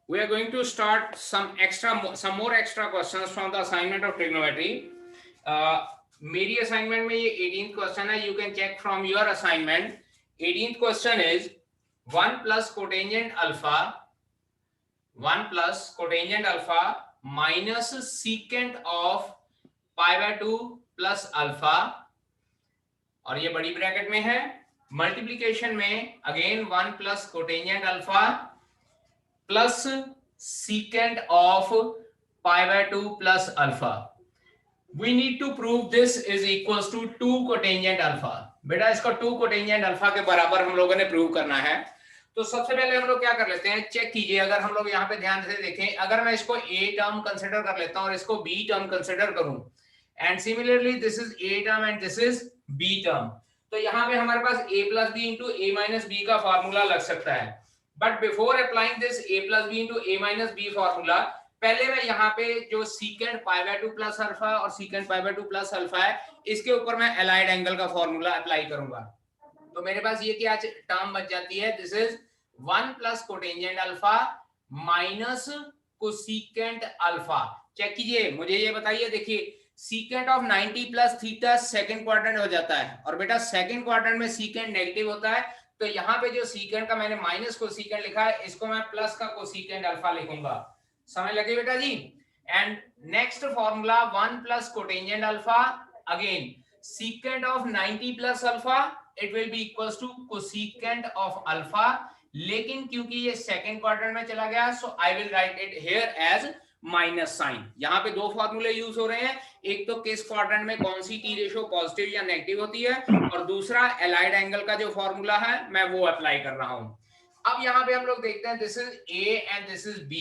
We are going to start some more extra questions from the assignment of trigonometry. मेरी assignment में ये 18th question है. You can check from your assignment. 18th question is 1 plus cotangent alpha minus secant of pi by 2 plus alpha, और ये बड़ी bracket में है. Multiplication में again 1 plus cotangent alpha plus secant of pi by 2 plus alpha. We need to prove this is equals to 2 cotangent alpha. बेटा इसको 2 cotangent alpha के बराबर हम लोगों ने प्रूव करना है. तो सबसे पहले हम लोग क्या कर लेते हैं, चेक कीजिए. अगर हम लोग यहाँ पे ध्यान से देखें, अगर मैं इसको a टर्म कंसिडर कर लेता हूँ और इसको b टर्म कंसिडर करूं, and similarly this is a term and this is b term, तो यहाँ पे हमारे पास a plus B into a minus B का फॉर्मूला लग सकता है. But before applying this a plus B into a minus b formula, पहले मैं यहाँ पे जो secant pi by 2 plus alpha और secant pi by 2 plus alpha है, इसके ऊपर मैं एलाइड एंगल का फॉर्मूला अप्लाई करूंगा. तो मेरे पास ये क्या टर्म बच जाती है, this is 1 plus cotangent alpha minus cosecant alpha. Check कीजिए, मुझे ये बताइए, देखिए secant of 90 plus theta second quadrant हो जाता है, और बेटा सेकंड क्वाड्रेंट में सीकेंट नेगेटिव होता है, तो यहाँ पे जो सीकेंट का मैंने माइनस कोसीकेंट लिखा है, इसको मैं प्लस का कोसीकेंट अल्फा लिखूंगा. समझ लगे बेटा जी. And next formula 1 plus cotangent alpha, again secant of 90 plus alpha, it will be equals to cosecant of alpha. लेकिन क्योंकि ये सेकंड क्वाड्रेंट में चला गया, so I will write it here as minus sine. यहाँ पे दो फॉर्मूले यूज हो रहे हैं, एक तो किस क्वाड्रेंट में कौन सी टी रेशो पॉजिटिव या नेगेटिव होती है, और दूसरा एलाइड एंगल का जो फॉर्मूला है मैं वो अप्लाई कर रहा हूं. अब यहाँ पे हम लोग देखते हैं, this is a and this is b,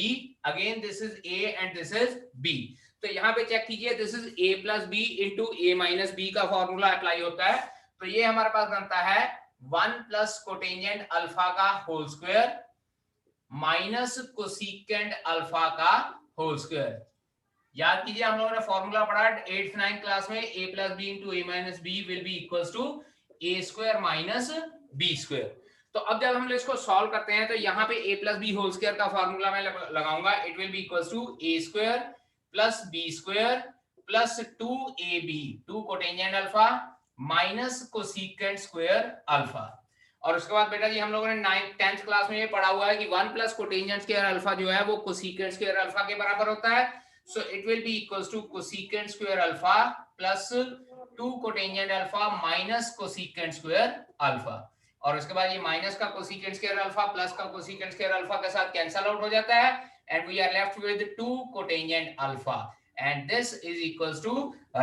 again this is a and this is b. तो यहाँ पे चेक कीजिए, this is a plus B into a minus B का फॉर्मूला अप्लाई होता है. तो ये हमारे पास बनता है 1 प्लस कोटेंजेंट अल्फा का whole square minus cosecant alpha का होल स्क्वायर. याद कीजिए, हम लोगों ने फॉर्मूला पढ़ा 8th 9th क्लास में, a plus B into a minus B will be equals to a square minus b square. तो अब जब हम इसको सॉल्व करते हैं, तो यहाँ पे a plus B whole square का फॉर्मूला मैं लगाऊंगा. It will be equals to a square plus b square plus 2ab 2 cotangent alpha minus cosecant square alpha. और उसके बाद बेटा जी हम लोगों ने 9th 10th क्लास में ये पढ़ा हुआ है कि 1 प्लस कोटेंजेंट स्क्वायर अल्फा जो है वो कोसेकेंट स्क्वायर अल्फा के बराबर होता है. So it will be equals to cosecant square alpha plus 2 cotangent alpha minus cosecant square alpha. और उसके बाद ये माइनस का cosecant square alpha प्लस का cosecant square alpha के साथ कैंसल आउट हो जाता है, and we are left with 2 cotangent alpha, and this is equals to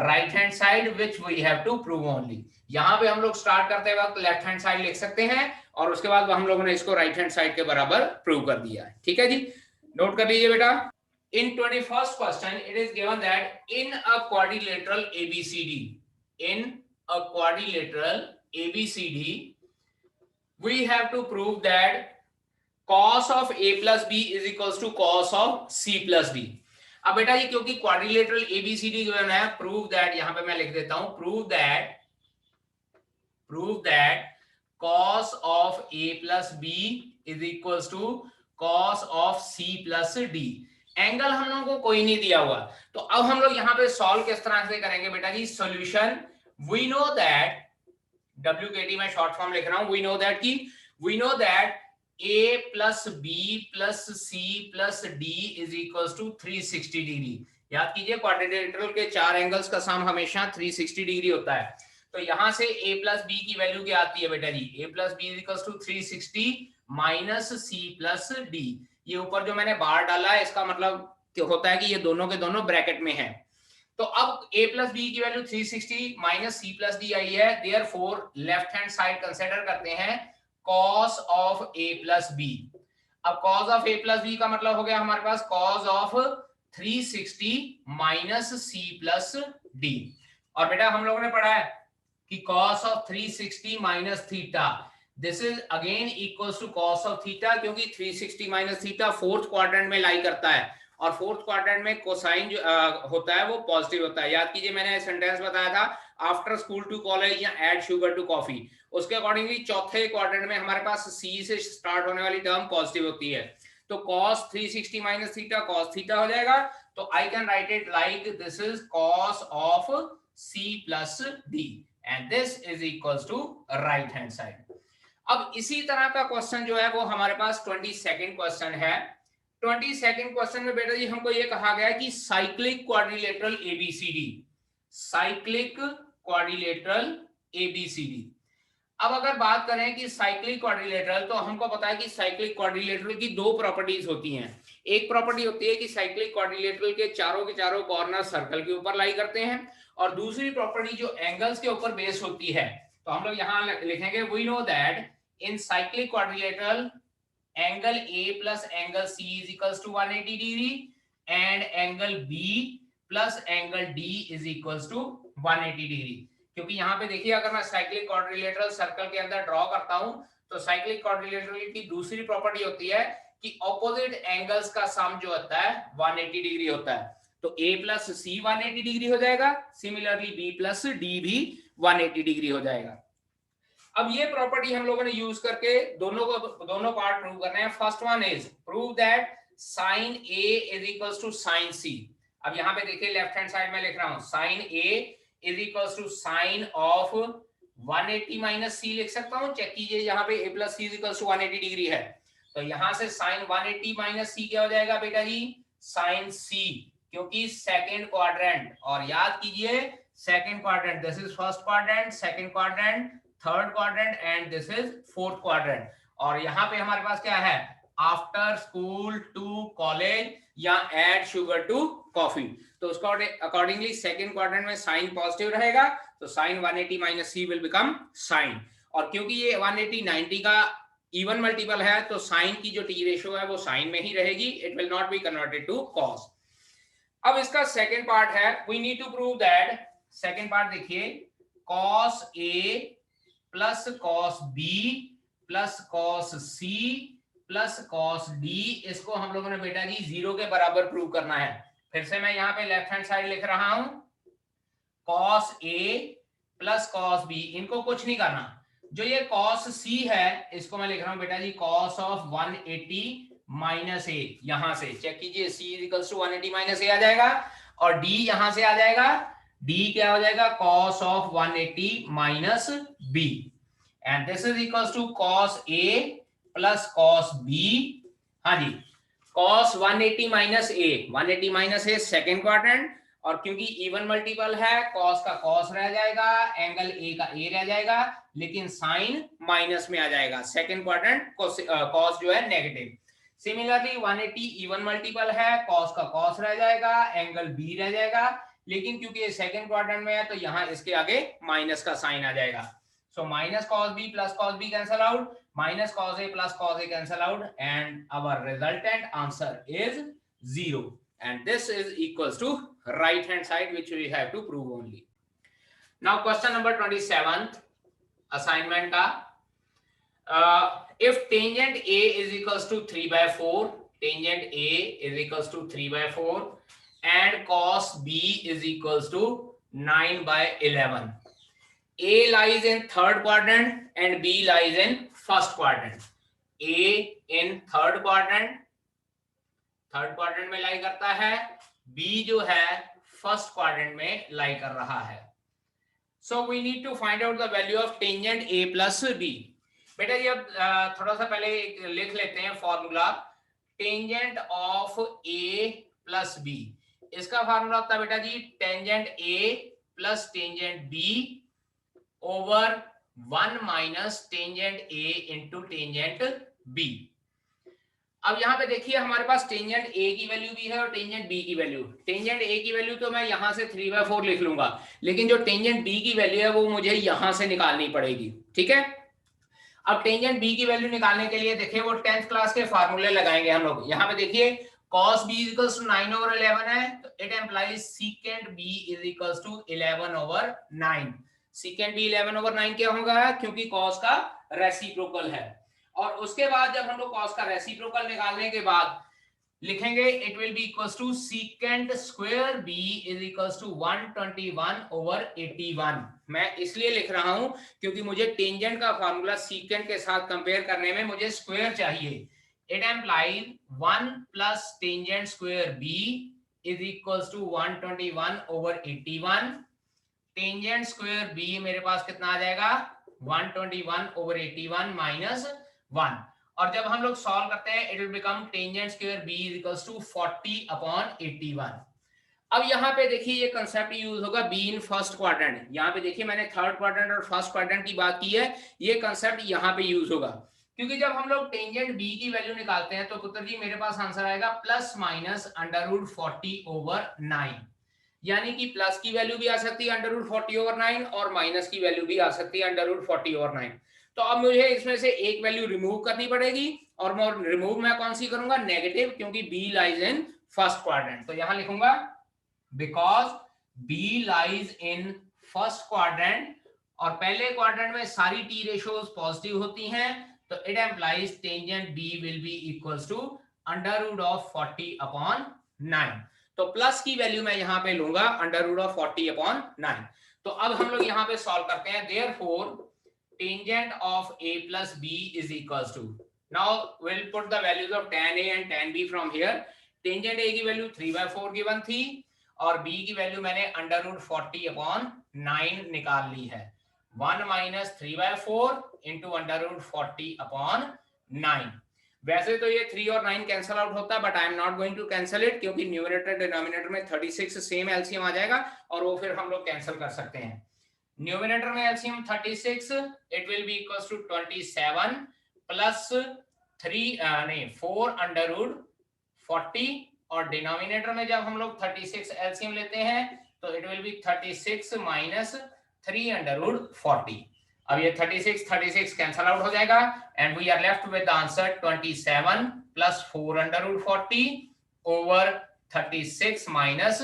right hand side which we have to prove only. यहाँ पे हम लोग स्टार्ट करते वक्त लेफ्ट हैंड साइड लिख सकते हैं, और उसके बाद हम लोगों ने इसको राइट हैंड साइड के बराबर प्रूव कर दिया है. ठीक है जी, नोट कर लीजिए बेटा. In 21st question, it is given that in a quadrilateral ABCD, we have to prove that cos of A plus B is equals to cos of C plus D. अब बेटा ये क्योंकि क्वाड्रिलेटरल ABCD जो है, prove that, यहां पे मैं लिख देता हूं, prove that cos of A plus B is equals to cos of C plus D. Angle हम लोगों को कोई नहीं दिया हुआ, तो अब हम लोग यहाँ पे सॉल्व किस तरह से करेंगे बेटा जी. Solution, we know that, WKT में शॉर्ट फॉर्म लिख रहा हूं, we know that A plus B plus C plus D is equals to 360 degree. याद कीजिए, क्वाड्रिलेटरल के चार एंगल्स का सम हमेशा 360 डिग्री होता है. तो यहां से A प्लस B की वैल्यू क्या आती है बेटा जी, A plus B is equals to 360 minus C plus D. ये ऊपर जो मैंने बार डाला है, इसका मतलब होता है कि ये दोनों के दोनों ब्रैकेट में हैं. तो अब a प्लस बी की value 360 minus c plus d आई है, therefore left hand side consider करते हैं cos of a plus b. अब cos of a plus B का मतलब हो गया हमारे पास cos of 360 minus c plus d. और बेटा हम लोगों ने पढ़ा है कि cos of 360 minus theta, this is again equals to cos of theta, क्योंकि 360 माइनस थीटा फोर्थ क्वाड्रेंट में लाई करता है, और फोर्थ क्वाड्रेंट में कोसाइन जो होता है वो पॉजिटिव होता है. याद कीजिए, मैंने सेंटेंस बताया था, आफ्टर स्कूल टू कॉलेज या ऐड शुगर टू कॉफी, उसके अकॉर्डिंगली चौथे क्वाड्रेंट में हमारे पास सी से स्टार्ट होने वाली टर्म पॉजिटिव होती है. तो cos 360 minus theta cos theta हो जाएगा। तो I can write it like this is cos of c plus d and this is equals to right hand side. अब इसी तरह का क्वेश्चन जो है वो हमारे पास 22nd क्वेश्चन है। 22nd क्वेश्चन में बेटा जी हमको ये कहा गया है कि cyclic quadrilateral ABCD, cyclic quadrilateral ABCD. अब अगर बात करें कि साइक्लिक क्वाड्रिलेटरल, तो हमको पता है कि साइक्लिक क्वाड्रिलेटरल की दो प्रॉपर्टीज होती हैं। एक प्रॉपर्टी होती है कि साइक्लिक क्वाड्रिलेटरल के चारों कॉर्नर सर्कल के ऊपर लाई करते हैं, और दूसरी प्रॉपर्टी जो एंगल्स के ऊपर बेस होती है। तो हम लोग यहाँ लिखेंगे we know that in cyclic quadrilateral angle A plus angle C is equals to 180 degree and angle B plus angle D is equals to 180 degree. क्योंकि यहाँ पे देखिए अगर मैं साइक्लिक क्वाड्रिलेटरल सर्कल के अंदर ड्रॉ करता हूं तो साइक्लिक क्वाड्रिलेटरल की दूसरी प्रॉपर्टी होती है कि ऑपोजिट एंगल्स का सम जो होता है 180 डिग्री होता है। तो A प्लस C 180 डिग्री हो जाएगा, सिमिलरली B प्लस D भी 180 डिग्री हो जाएगा। अब ये प्रॉपर्टी हम लोगों ने यूज करके दोनों पार्ट प्रूव करने हैं। First one is prove that sine A is equals to sine C। अब यहाँ पे देखिए लेफ्ट हैंड साइड में लिख रहा हूं sine A is equals to sine of 180 minus C लिख सकता हूं। चेक कीजिए यहाँ पे A plus C is equals to 180 degree है, तो यहाँ से साइन 180 माइनस C क्या हो जाएगा बेटा जी, साइन C, क्योंकि सेकेंड क्वाड्रेंट। और याद कीजिए second quadrant, this is first quadrant, second quadrant, third quadrant and this is fourth quadrant. और यहाँ पे हमारे पास क्या है, आफ्टर स्कूल टू कॉलेज या एड शुगर टू कॉफी। तो उसको अकॉर्डिंगली सेकेंड क्वाड्रेंट में साइन पॉजिटिव रहेगा, तो sine 180 minus C will become sine. और क्योंकि ये 180 90 का इवन मल्टीपल है तो साइन की जो टी रेशियो है वो साइन में ही रहेगी, it will not be converted to cos. अब इसका सेकेंड पार्ट है, we need to prove that, second part देखिए, cos a plus cos b plus cos c plus cos d, इसको हम लोगों ने बेटा जी 0 के बराबर प्रूव करना है। फिर से मैं यहाँ पे लेफ्ट हैंड साइड लिख रहा हूं, cos a plus cos B, इनको कुछ नहीं करना। जो ये कॉस सी है इसको मैं लिख रहा हूं बेटा जी कॉस ऑफ 180 माइनस ए, यहां से चेक कीजिए c इक्वल्स टू 180 माइनस ए आ जाएगा, और d यहां से आ जाएगा, d क्या हो जाएगा, cos ऑफ 180 माइनस b, and this is equals to cos a plus cos b। हाँ जी, cos 180 minus a, 180 minus a second quadrant, और क्योंकि इवन मल्टीपल है cos का cos रह जाएगा, एंगल a का a रह जाएगा, लेकिन साइन माइनस में आ जाएगा, सेकेंड क्वाड्रेंट cos जो है नेगेटिव। सिमिलरली 180 इवन मल्टीपल है, cos का cos रह जाएगा, एंगल b रह जाएगा, लेकिन क्योंकि ये सेकंड क्वाड्रेंट में है तो यहाँ इसके आगे माइनस का साइन आ जाएगा। So minus cos b plus cos b cancel out, minus cos a plus cos a cancel out, and our resultant answer is 0, and this is equals to right hand side, which we have to prove only. Now question number 27th assignment का, if tangent A is equals to 3/4, tangent A is equals to 3/4 and cos B is equals to 9/11. A lies in third quadrant and B lies in first quadrant. A in third quadrant में लाई करता है, B जो है first quadrant में लाई कर रहा है। So we need to find out the value of tangent A plus B। बेटा जी अब थोड़ा सा पहले लिख लेते हैं formula, tangent of A plus B, इसका फॉर्मूला होता है बेटा जी tangent A plus tangent B over 1 minus tangent A into tangent B। अब यहाँ पे देखिए हमारे पास टेंजेंट A की वैल्यू भी है और टेंजेंट B की वैल्यू। टेंजेंट A की वैल्यू तो मैं यहाँ से 3/4 लिख लूंगा, लेकिन जो टेंजेंट B की वैल्यू है वो मुझे यहाँ से निकालनी पड़ेगी, ठीक है। अब टेंजेंट B की वैल्यू निकालने के लिए देखिए वो 10th क्लास के फार्मूले लगाएंगे हम लोग। यहाँ पे देखिए cos B इक्वल्स टू 9/11 है, तो it implies secant B is equals to 11/9। Secant B 11/9 क्या होगा, क्योंकि cos का रेसिप्रोकल है। और उसके बाद जब हम लोग cos का रेसिप्रोकल निकालने के बाद लिखेंगे it will be equals to secant square B is equals to 121/81। मैं इसलिए लिख रहा हूं क्योंकि मुझे टेंजेंट का फार्मूला सीकेंट के साथ कंपेयर करने में मुझे स्क्वायर चाहिए, it implies 1 plus tangent square b is equals to 121 over 81. Tangent square b मेरे पास कितना आ जाएगा 121 over 81 minus 1. और जब हम लोग सॉल्व करते हैं it will become tangent square b is equals to 40 upon 81. अब यहाँ पे देखिए ये कंसेप्ट यूज होगा बी इन फर्स्ट क्वाड्रेंट. यहाँ पे देखिए मैंने थर्ड क्वाड्रेंट और फर्स्ट क्वाड्रेंट की बात की है, ये कंसेप्ट यहाँ पे यूज होगा क्योंकि जब हम लोग टेंजेंट बी की वैल्यू निकालते हैं तो पुत्र जी मेरे पास आंसर आएगा plus minus under root 40 over 9. यानी कि प्लस की वैल्यू भी आ सकती है अंडर रूट 40 ओवर 9 और माइनस की वैल्यू भी आ सकती है अंडर रूट 40 ओवर 9. तो अब मुझे इसमें से एक वैल्यू रिमूव करनी पड़ेगी और मैं रिमूव मैं कौन सी करूंगा नेगेटिव, क्योंकि B lies in first quadrant. तो यहां लिखूंगा because B lies in first quadrant और पहले क्वाड्रेंट में सारी t ratios पॉजिटिव होती हैं तो it implies tangent B will be equals to under root of 40 upon 9. तो प्लस की वैल्यू मैं यहां पे लूंगा अंडर रूट ऑफ 40 अपॉन 9. तो अब हम लोग यहां पे सॉल्व करते हैं. therefore tangent of a plus b is equals to, now we'll put the values of tan a and tan b from here. tangent a की वैल्यू 3/4 गिवन थी और b की वैल्यू मैंने अंडर रूट 40 अपॉन 9 निकाल ली है. 1 minus 3/4 into under root 40 upon 9. वैसे तो ये 3 और 9 कैंसिल आउट होता है but I am not going to cancel it क्योंकि न्यूमरेटर डिनोमिनेटर में 36 सेम एलसीएम आ जाएगा और वो फिर हम लोग कैंसिल कर सकते हैं. न्यूमरेटर में LCM 36 it will be equals to 27 plus 4 under root 40 और डिनोमिनेटर में जब हम लोग 36 एलसीएम लेते हैं तो it will be 36 minus 3 under root 40. अब ये 36 कैंसल आउट हो जाएगा and we are left with the answer 27 plus 4 under root 40 over 36 minus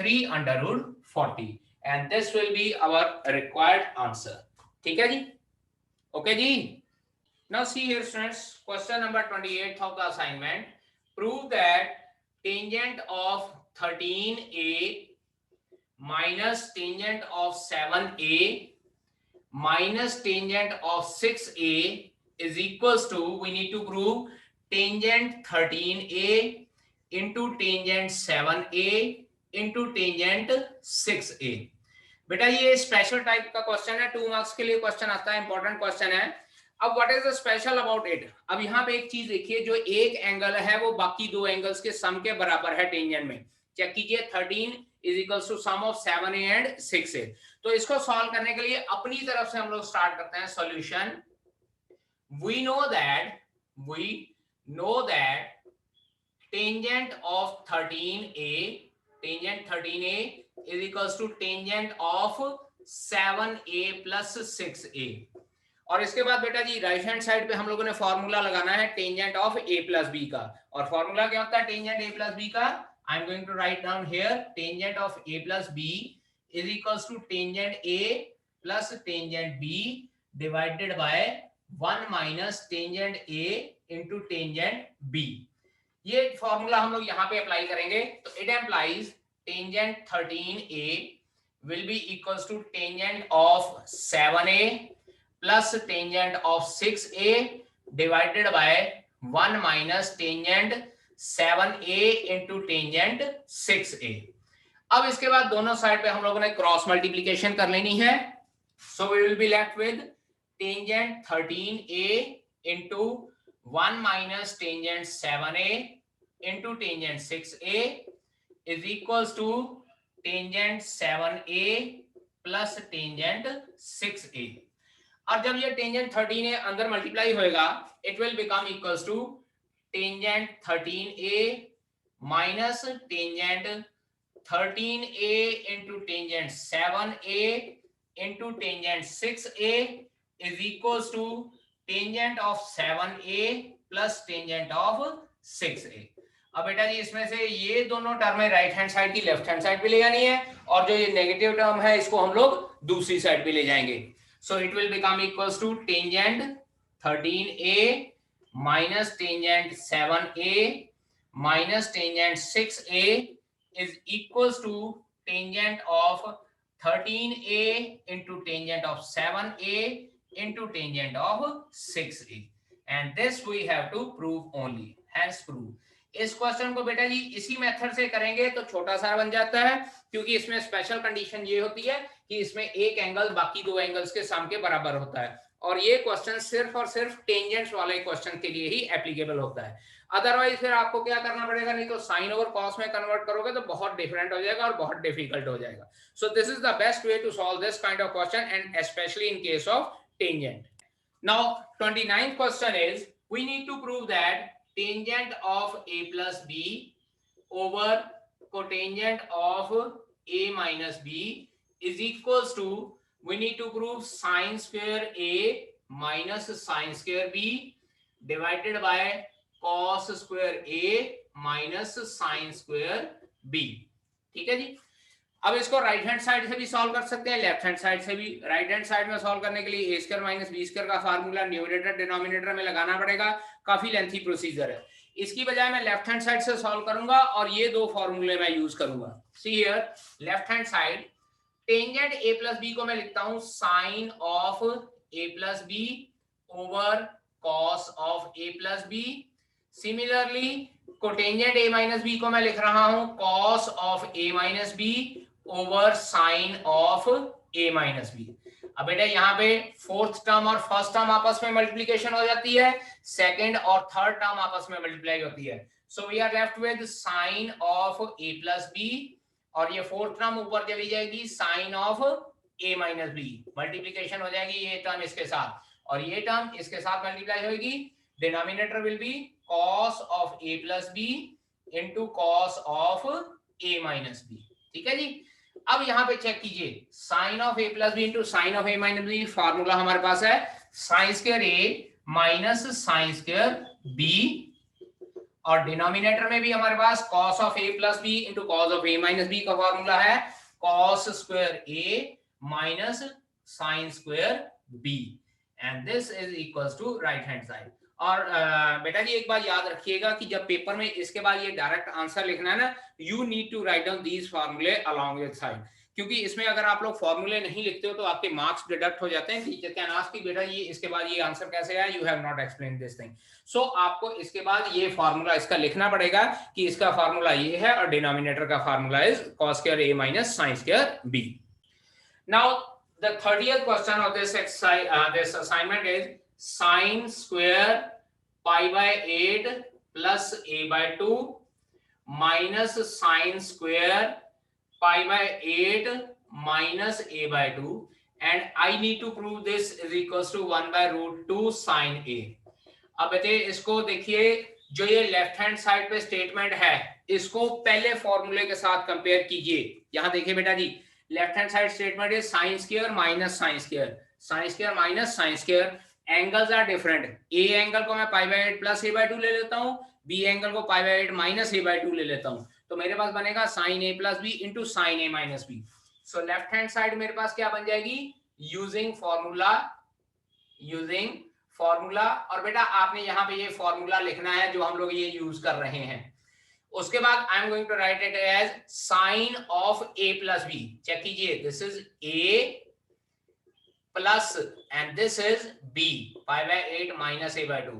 3 under root 40 and this will be our required answer. ठीक है जी, ओके जी. Now see here students, question number 28 of the assignment. Prove that tangent of 13a minus tangent of 7a minus tangent of 6a is equals to, we need to prove tangent 13a into tangent 7a into tangent 6a. बेटा ये special type का question है, 2 marks के लिए question आता है, important question है. अब what is the special about it? अब यहाँ पे एक चीज देखिए, जो एक एंगल है वो बाकी दो एंगल्स के सम के बराबर है टेंजेंट में. चेक कीजिए 13 is equals to sum of 7a and 6a. तो इसको सॉल्व करने के लिए अपनी तरफ से हम लोग स्टार्ट करते हैं solution. We know that tangent of 13a is equals to tangent of 7a plus 6a. और इसके बाद बेटा जी राइट हैंड साइड पे हम लोगों ने फॉर्मूला लगाना है tangent of a plus B का. और फॉर्मूला क्या होता है टेंजेंट a प्लस बी का? I am going to write down here tangent of a plus B is equals to tangent a plus tangent b divided by 1 minus tangent a into tangent b. ये formula हम लोग यहाँ पे apply करेंगे तो it implies tangent 13a will be equals to tangent of 7a plus tangent of 6a divided by 1 minus tangent 7a into tangent 6a. अब इसके बाद दोनों साइड पे हम लोगों ने क्रॉस मल्टीप्लिकेशन कर लेनी है. So we will be left with tangent 13a into 1 minus tangent 7a into tangent 6a is equals to tangent 7a plus tangent 6a. और जब ये टेंजेंट 13a अंदर मल्टीप्लाई होएगा it will become equals to tangent 13a minus tangent 13a into tangent 7a into tangent 6a is equals to tangent of 7a plus tangent of 6a. अब बेटा जी इसमें से ये दोनों टर्म है राइट हैंड साइड की left hand side पे ले जानी है और जो ये नेगेटिव टर्म है इसको हम लोग दूसरी साइड पे ले जाएंगे. So it will become equals to tangent 13a minus tangent 7a minus tangent 6a is equals to tangent of 13a into tangent of 7a into tangent of 6a. and this we have to prove only, hence prove. इस question को बेटा जी इसी method से करेंगे तो छोटा सा बन जाता है, क्योंकि इसमें स्पेशल कंडीशन ये होती है कि इसमें एक एंगल बाकी दो एंगल्स के सम के बराबर होता है, और ये क्वेश्चन सिर्फ और सिर्फ टेंजेंट्स वाले क्वेश्चन के लिए ही एप्लीकेबल होता है। अदरवाइज फिर आपको क्या करना पड़ेगा, नहीं तो साइन ओवर कॉस में कन्वर्ट करोगे तो बहुत डिफरेंट हो जाएगा और बहुत डिफिकल्ट हो जाएगा। So this is the best way to solve this kind of question and specially in case of tangent. Now 29th question is we need to prove that tangent of a plus b over cotangent of a minus b is equals to, we need to prove sin square a minus sin square b divided by cos square a minus sin square b। ठीक है जी। अब इसको right hand side से भी solve कर सकते हैं, लेफ्ट हैंड साइड से भी। राइट हैंड साइड में सॉल्व करने के लिए ए स्क्वायर माइनस बी स्क्वायर का फार्मूला न्यूमरेटर डिनोमिनेटर में लगाना पड़ेगा, काफी लेंथी प्रोसीजर है। इसकी बजाय मैं लेफ्ट हैंड साइड से सॉल्व करूंगा और ये दो फॉर्मूले मैं यूज करूंगा। See here, left hand side tangent A plus B को मैं लिखता हूं sine of A plus B over cos of A plus B. Similarly cotangent A minus B को मैं लिख रहा हूं cos of A minus B over sine of A minus B. अब बेटा यहाँ पे फोर्थ टर्म और फर्स्ट टर्म आपस में मल्टीप्लीकेशन हो जाती है, सेकंड और थर्ड टर्म आपस में मल्टीप्लाई होती है। So we are left with sine of A plus B, और ये फोर्थ टर्म ऊपर चली जाएगी sine of A minus B, multiplication हो जाएगी ये टर्म इसके साथ और ये टर्म इसके साथ मल्टीप्लाई होगी। Denominator will be cos of a plus B into cos of a minus B. ठीक है जी। अब यहाँ पे चेक कीजिए, sine of a plus B into sine of a minus B, formula हमारे पास है sine square a minus sine square b, और डिनोमिनेटर में भी हमारे पास cos of a plus B into cos of a minus B का formula है cos square a minus sine square b, and this is equals to right hand side. और बेटा जी एक बात याद रखिएगा कि जब पेपर में इसके बाद ये डायरेक्ट आंसर लिखना है ना, you need to write down these फार्मूले अलोंग विद साइड, क्योंकि इसमें अगर आप लोग फार्मूले नहीं लिखते हो तो आपके मार्क्स डिडक्ट हो जाते हैं। टीचर कैन आस्क कि बेटा ये इसके बाद ये आंसर कैसे आया, you have not explain this thing. So आपको इसके बाद ये फार्मूला इसका लिखना पड़ेगा कि इसका फार्मूला ये है और डिनोमिनेटर का formula is cos square a minus sin square b। Now the 30th question of this exercise, this assignment is sin square pi by 8 plus a by 2 minus sin square pi by 8 minus a by 2, and I need to prove this is equals to 1 by root 2 sin a। अब बेटे इसको देखिए, जो ये left hand side पे statement है इसको पहले फॉर्मूले के साथ कंपेयर कीजिए। यहां देखिए बेटा जी, लेफ्ट हैंड साइड स्टेटमेंट है sine square minus sine square, sine square minus sine square, angles are different. A angle को मैं pi by 8 plus A by 2 ले लेता हूं, बी एंगल को pi by 8 minus A by 2 ले लेता हूं, तो मेरे पास बनेगा sine A plus B into sine A minus B. So left hand side मेरे पास क्या बन जाएगी, यूजिंग फॉर्मूला, यूजिंग फॉर्मूला। और बेटा आपने यहाँ पे ये फॉर्मूला लिखना है जो हम लोग ये यूज कर रहे हैं। उसके बाद I am going to write it as sine of A plus B. Check कीजिए, this is A plus and this is b, pi by 8 minus a by 2।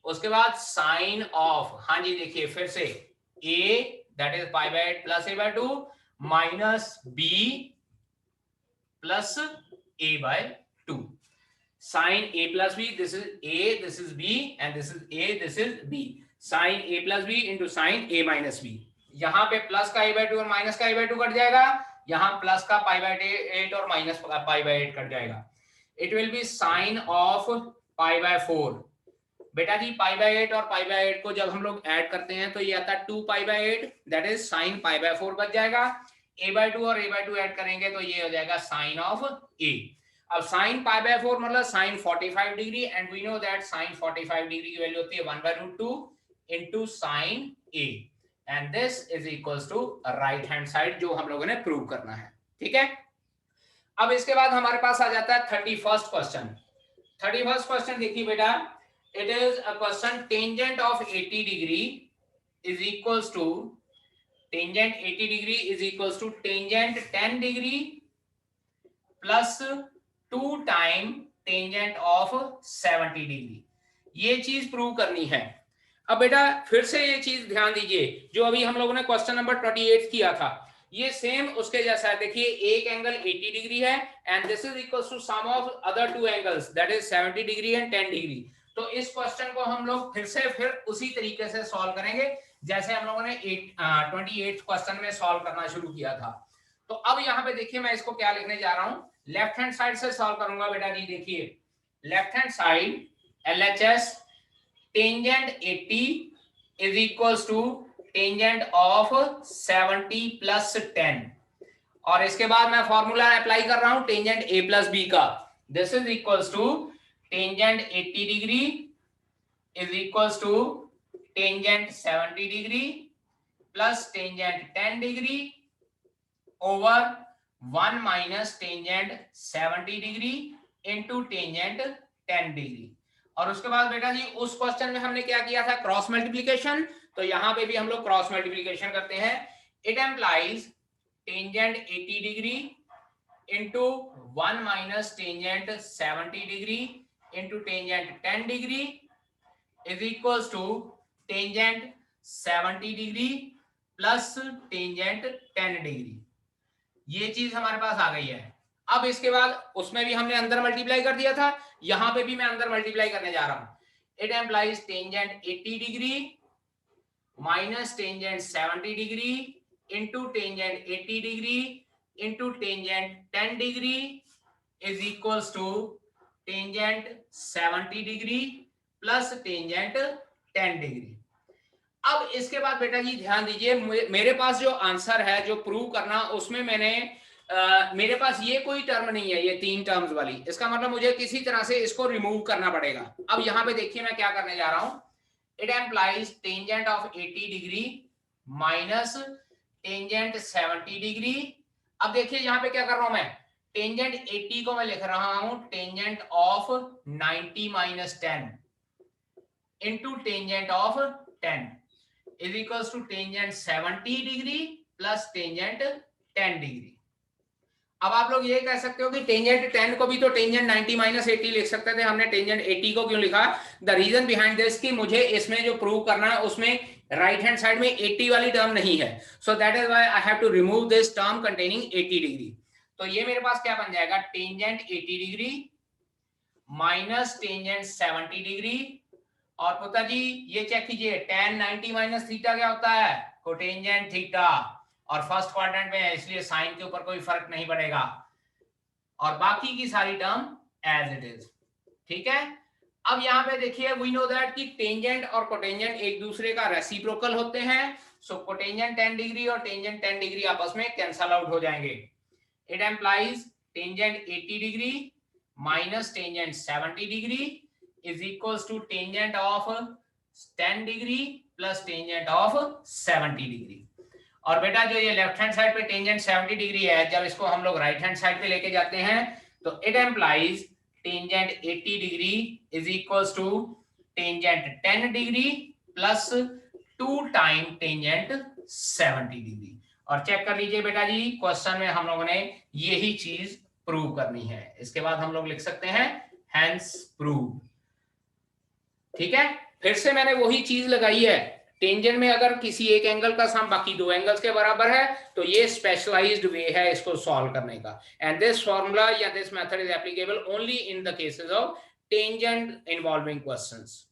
उसके बाद साइन ऑफ, हाँ जी देखिए फिर से a that is pi by 8 plus a by 2 minus b plus a by 2। Sine a plus b, this is a, this is b and this is a, this is b। Sine a plus b into sine a minus b। यहाँ पे plus का a by 2 और minus का a by 2 cut जाएगा, यहाँ plus का पाई by 8 और minus pi by 8 cut जाएगा। It will be sin of pi by 4। बेटा जी पाई बाय 8 और पाई बाय 8 को जब हम लोग ऐड करते हैं तो ये आता है 2 पाई by 8, that is sin pi by 4 बच जाएगा। a बाय 2 और a बाय 2 ऐड करेंगे तो ये हो जाएगा sin of a। अब sin पाई बाय 4 मतलब sin 45 degree, and we know that sin 45 degree की वैल्यू होती है 1 by root 2 into sin a, and this is equals to right hand side जो हम लोगों ने प्रूव करना है। ठीक है। अब इसके बाद हमारे पास आ जाता है 31st क्वेश्चन। 31st क्वेश्चन देखिए बेटा, it is a question tangent of 80 degree is equals to, tangent 80 degree is equals to tangent 10 degree plus 2 time tangent of 70 degree. ये चीज प्रूव करनी है। अब बेटा फिर से ये चीज ध्यान दीजिए, जो अभी हम लोगों ने क्वेश्चन नंबर 28 किया था, ये सेम उसके जैसा है। देखिए एक एंगल 80 डिग्री है and this is equal to sum of other two angles that is 70 degree and 10 degree. तो इस क्वेश्चन को हम लोग फिर उसी तरीके से सॉल्व करेंगे जैसे हम लोगों ने 28 क्वेश्चन में सॉल्व करना शुरू किया था। तो अब यहाँ पे देखिए मैं इसको क्या लिखने जा रहा हूं, लेफ्ट हैंड साइड से सॉल्व करूंगा बेटा जी। देखिए left hand side LHS tangent 80 is equals to tangent of 70 plus 10, और इसके बाद मैं फॉर्मूला अप्लाई कर रहा हूं टेंजेंट A प्लस B का। This is equals to tangent 80 degree is equals to tangent 70 degree plus tangent 10 degree over 1 minus tangent 70 degree into tangent 10 degree. और उसके बाद बेटा जी उस क्वेश्चन में हमने क्या किया था, क्रॉस मल्टीप्लीकेशन, तो यहां पे भी हम लोग क्रॉस मल्टीप्लीकेशन करते हैं। It implies tangent 80 degree into 1 minus tangent 70 degree into tangent 10 degree is equals to tangent 70 degree plus tangent 10 degree. ये चीज हमारे पास आ गई है। अब इसके बाद उसमें भी हमने अंदर मल्टीप्लाई कर दिया था, यहां पे भी मैं अंदर मल्टीप्लाई करने जा रहा हूं। It implies tangent 80 degree minus tangent 70 degree into tangent 80 degree into tangent 10 degree is equals to tangent 70 degree plus tangent 10 degree. अब इसके बाद बेटा जी ध्यान दीजिए, मेरे पास जो आंसर है जो प्रूव करना, उसमें मैंने मेरे पास ये कोई टर्म नहीं है, ये 3 टर्म्स वाली। इसका मतलब मुझे किसी तरह से इसको रिमूव करना पड़ेगा। अब यहाँ पे देखिए मैं क्या करने जा रहा हूं। It implies tangent of 80 degree minus tangent 70 degree. अब देखिए यहाँ पे क्या कर रहा हूं मैं, टेंजेंट 80 को मैं लिख रहा हूं tangent of 90 minus 10 into tangent of 10 is equals to tangent 70 degree plus tangent 10 degree. अब आप लोग ये कह सकते हो कि टेंजेंट 10 को भी तो टेंजेंट 90 माइनस 80 लिख सकते थे, हमने टेंजेंट 80 को क्यों लिखा? द रीजन बिहाइंड दिस कि मुझे इसमें जो प्रूव करना है उसमें राइट हैंड साइड में 80 वाली टर्म नहीं है, so that is why I have to remove this term containing 80 degree. तो ये मेरे पास क्या बन जाएगा, tangent 80 degree minus tangent 70 degree. और पुत्र जी ये चेक कीजिए, tan 90 माइनस थीटा क्या होता है, कोटेंजेंट थीटा, और फर्स्ट क्वाड्रेंट में है इसलिए साइन के ऊपर कोई फर्क नहीं पड़ेगा, और बाकी की सारी टर्म एज इट इज। ठीक है। अब यहाँ पे देखिए वी नो दैट कि टेंजेंट और कोटेंजेंट एक दूसरे का रेसिप्रोकल होते हैं, सो कोटेंजेंट 10 डिग्री और टेंजेंट 10 डिग्री आपस में कैंसल आउट हो जाएंगे। It implies tangent 80 degree minus tangent 70 degree is equals to tangent of 10 degree plus tangent of 70 degree. और बेटा जो ये लेफ्ट हैंड साइड पे टेंजेंट 70 डिग्री है, जब इसको हम लोग राइट हैंड साइड पे लेके जाते हैं तो it implies tangent 80 degree is equals to tangent 10 degree plus 2 time tangent 70 degree. और चेक कर लीजिए बेटा जी, क्वेश्चन में हम लोगों ने यही चीज प्रूव करनी है। इसके बाद हम लोग लिख सकते हैं हेंस प्रूव। ठीक है, फिर से मैंने वही चीज लगाई है, टेंजेंट में अगर किसी एक एंगल का सम बाकी 2 एंगल्स के बराबर है तो ये स्पेशलाइज्ड वे है इसको सॉल्व करने का। एंड दिस फॉर्मूला या this method is applicable only in the cases of tangent involving questions.